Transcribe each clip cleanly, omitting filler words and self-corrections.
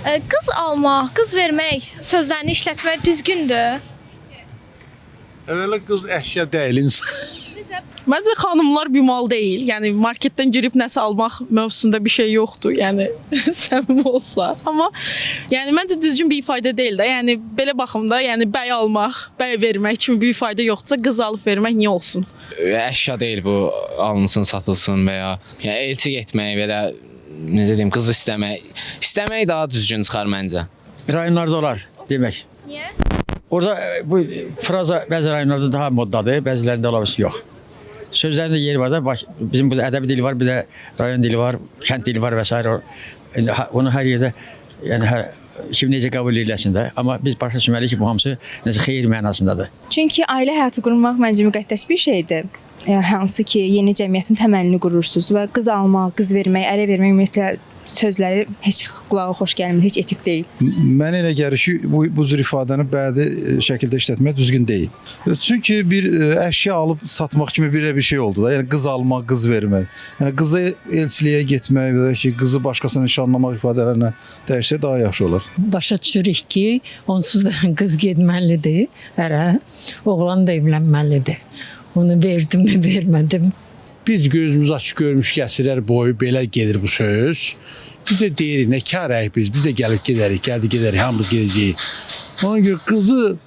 Qız almaq, qız vermək, sözlərini işlətmək düzgündür. Evvela qız əşya deyil insan. Məncə xanımlar bir mal deyil. Yəni marketdən girib nəsə almaq mövzusunda bir şey yoxdur. Yəni səmimi olsa. Amma yəni məncə düzgün bir ifadə deyil də. Yəni belə baxımda, yəni bəy almaq, bəy vermək kimi bir ifadə yoxdursa, qız alıb vermək niyə olsun? Əşya deyil bu, alınsın, satılsın və ya yəni elçi getmək belə necə deyim, qız istəmək daha düzgün çıxar məncə. Rayonlarda olar demək. Niyə? Orada bu fraza bəzi rayonlarda daha moddadır, bəzilərində ola bilsin yox. Sözlərində yeri var da, bizim burada ədəbi dili var, bir də rayon dili var, kənd dili var və s. Onu hər yerdə, yəni kim necə qəbul ediləsin də. Amma biz başa düşməliyik ki, bu hamısı necə xeyir mənasındadır. Çünki ailə həyatı qurmaq məncə müqəddəs bir şeydir. Hansı ki, yeni cəmiyyətin təməlini qurursunuz və qız almaq, qız vermək, ərə vermək ümumiyyətlə sözləri heç qulağa xoş gəlmir, heç etik deyil. Mənə elə gəlir ki, bu cür ifadəni bədi şəkildə işlətmək düzgün deyil. Çünki bir əşya alıb satmaq kimi bir şey oldu da. Yəni qız almaq, qız vermək. Yəni qızı elçiliyə getmək və ya ki, qızı başqasına nişanlamaq ifadələrinə dəyişsə daha yaxşı olar. Başa düşürük ki, onsuz da qız getməlidir, ərə, oğlan da evlənməlidir. Onu verdim mi, vermədim. Biz gözümüz açıq görmüş əsrlər boyu belə gedir bu söz. Biz də deyirik, nə karəyik biz də gəlib gedərik, gedərik, hamımız gedəcəyik. Ona görə qızı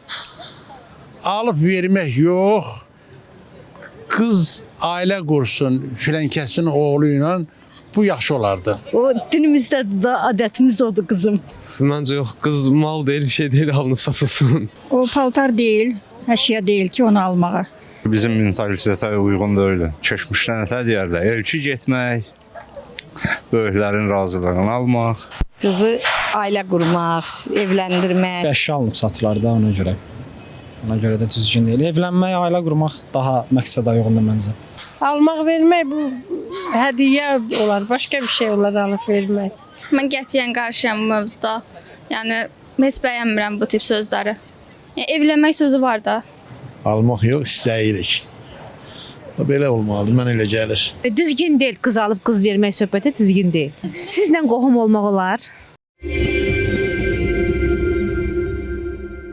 alıb vermək yox, qız ailə qursun filankəsin oğlu ilə, bu yaxşı olardı. O dinimizdədir də, adətimiz odur qızım. Məncə yox, qız mal deyil, bir şey deyil, alınıb satılsın. O paltar deyil, əşya deyil ki, onu almağa. Bizim mentalitetə uyğun da öyle. Keçmişdən nətər deyərlər, elçi getmək, böyüklərin razılığını almaq. Qızı ailə qurmaq, evləndirmək. Əşya alınıb satılar da ona görə. Ona görə də düzgün deyil. Evlənmək, ailə qurmaq daha məqsədə uyğundur məncə. Almaq, vermək bu hədiyyə olar, başqa bir şey olar alıb vermək. Mən qətiyyən qarşıyam bu mövzuda. Yəni heç bəyənmirəm bu tip sözləri. Yəni evlənmək sözü var da. Almaq yox, istəyirik. Belə olmalıdır, mən elə gəlir. Düzgün deyil qız alıb qız vermək söhbəti düzgün deyil. Sizlə qohum olmaq olar.